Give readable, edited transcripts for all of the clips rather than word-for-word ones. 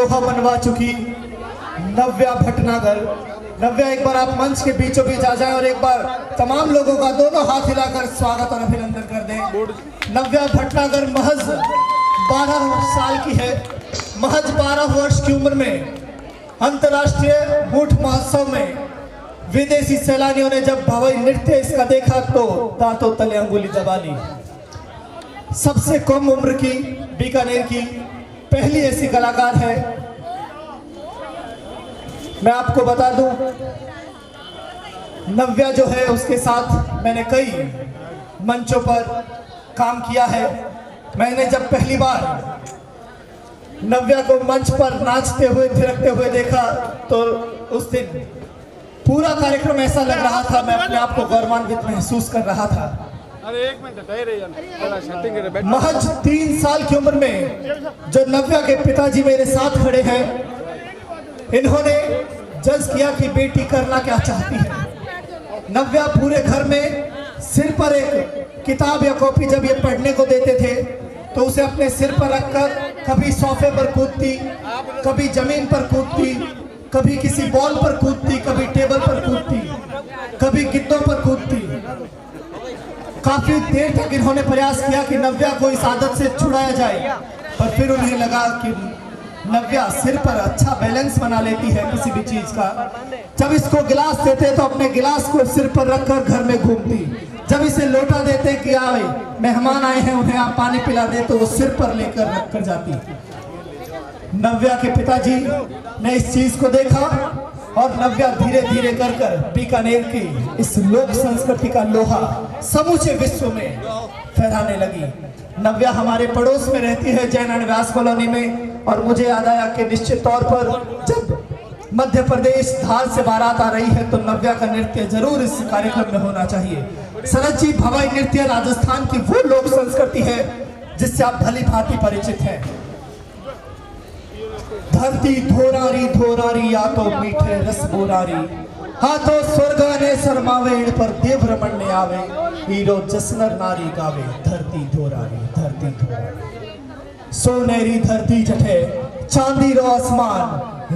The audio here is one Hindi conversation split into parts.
लोहा मनवा चुकी नव्या भटनागर। नव्या, एक बार आप मंच के बीचों बीच आ जाएं और एक बार तमाम लोगों का दोनों हाथ हिलाकर स्वागत और अभिनंदन कर दें। नव्या भटनागर महज 12 साल की है। महज 12 वर्ष की उम्र में अंतर्राष्ट्रीय ऊंट महोत्सव में विदेशी सैलानियों ने जब भव्य नृत्य इसका देखा तो दांतों तले अंगुली दबा ली। सबसे कम उम्र की बीकानेर की पहली ऐसी कलाकार है। मैं आपको बता दूं, नव्या जो है उसके साथ मैंने कई मंचों पर काम किया है। मैंने जब पहली बार नव्या को मंच पर नाचते हुए थिरकते हुए देखा तो उस दिन पूरा कार्यक्रम ऐसा लग रहा था, मैं अपने आप को गौरवान्वित महसूस कर रहा था। महज 3 साल की उम्र में जो नव्या के पिताजी मेरे साथ खड़े हैं, इन्होंने जज किया कि बेटी करना क्या चाहती है। नव्या पूरे घर में सिर पर एक किताब या कॉपी जब ये पढ़ने को देते थे तो उसे अपने सिर पर रखकर कभी सोफे पर कूदती, कभी जमीन पर कूदती, कभी किसी बॉल पर कूदती, कभी टेबल पर कूदती, कभी गिद्धों पर कूदती। काफी देर तक इन्होंने प्रयास किया कि नव्या को इस आदत से छुड़ाया जाए, पर फिर उन्हें लगा कि नव्या सिर पर अच्छा बैलेंस बना लेती है किसी भी चीज का। जब इसको गिलास देते तो अपने गिलास को सिर पर रखकर घर में घूमती। जब इसे लोटा देते कि आए मेहमान आए हैं उन्हें आप पानी पिला दे तो वो सिर पर लेकर रख कर जाती। नव्या के पिताजी ने इस चीज को देखा और नव्या धीरे धीरे कर बीकानेर की इस लोक संस्कृति का लोहा समूचे विश्व में फहराने लगी। नव्या हमारे पड़ोस में रहती है जैन व्यास कॉलोनी में, और मुझे याद आया कि निश्चित तौर पर जब मध्य प्रदेश धार से बारात आ रही है तो नव्या का नृत्य जरूर इस कार्यक्रम में होना चाहिए। सरज जी, भवाई नृत्य राजस्थान की वो लोक संस्कृति है जिससे आप भली भांति परिचित हैं। धरती धोरारी धोरारी या तो मीठे रस बोरारी, हाथों स्वर्गा ने शर्मावे पर देव रमन ने आवे, हीरो जसनर नारी गावे। धरती धोरारी धरती धोरारी, सोनेरी धरती जठे चांदी रो आसमान,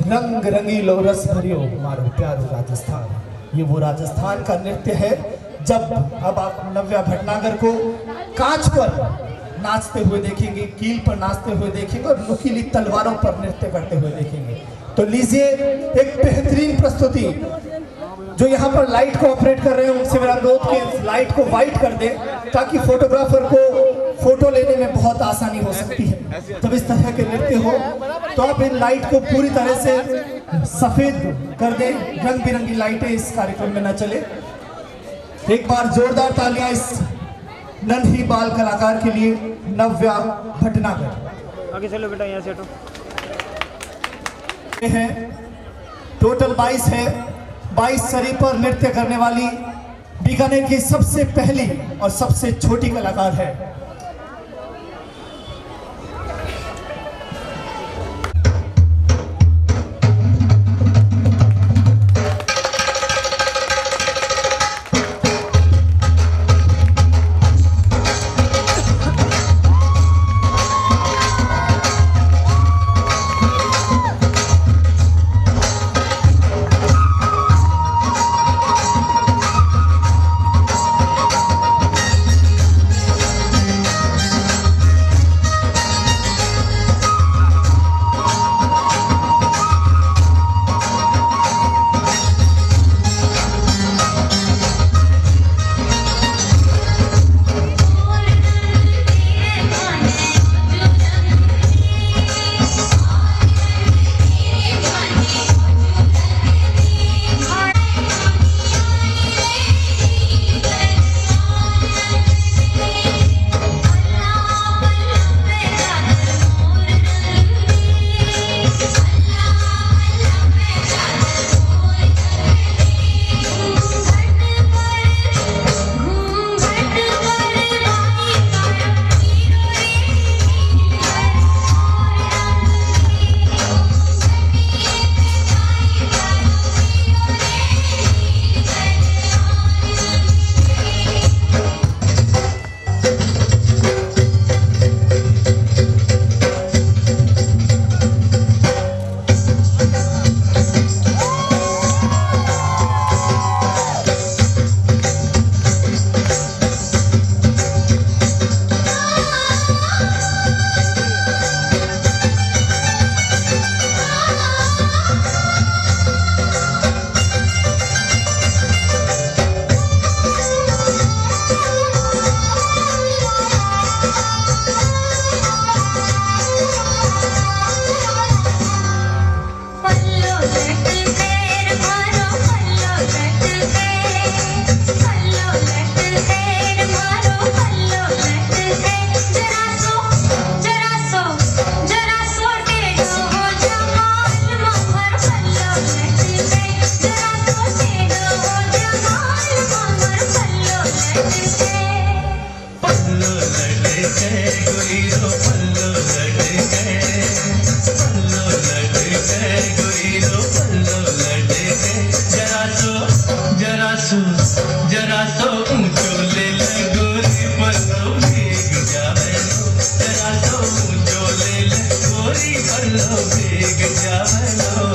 रंग रंगीलो रस भरियो मारो प्यारो राजस्थान। ये वो राजस्थान का नृत्य है। जब अब आप नव्या भटनागर को कांच पर नाचते हुए देखेंगे, कील पर नाचते हुए देखेंगे और नुकीली तलवारों पर नृत्य करते हुए देखेंगे। तो लीजिए एक बेहतरीन प्रस्तुति। जो यहाँ पर लाइट को ऑपरेट कर रहे हैं उनसे मेरा अनुरोध कि लाइट को वाइट कर दें ताकि फोटोग्राफर को फोटो लेने में बहुत आसानी हो सकती है। जब इस तरह के नृत्य हो तो आप इन लाइट को पूरी तरह से सफेद कर दें, रंग बिरंगी लाइटें इस कार्यक्रम में न चले। एक बार जोरदार तालियां इस नन्ही बाल कलाकार के लिए, नव्या भटनागर। आगे चलो बेटा, यहाँ से हटो। टोटल 22 है। 22 सरी पर नृत्य करने वाली बीकानेर की सबसे पहली और सबसे छोटी कलाकार है। भीग जावलो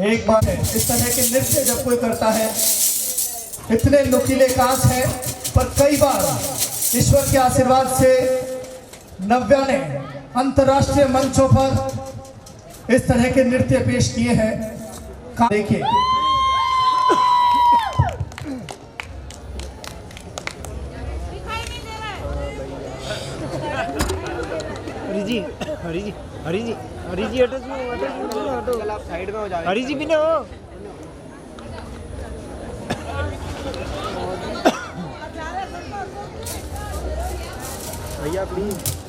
एक बात है, इस तरह के नृत्य जब कोई करता है, इतने नुकीले कांच है, पर कई बार ईश्वर के आशीर्वाद से नव्या ने अंतर्राष्ट्रीय मंचों पर इस तरह के नृत्य पेश किए हैं। देखिए हरी जी हटो साइड में हो जाओ। हरी जी भी ना हो। भैया प्लीज।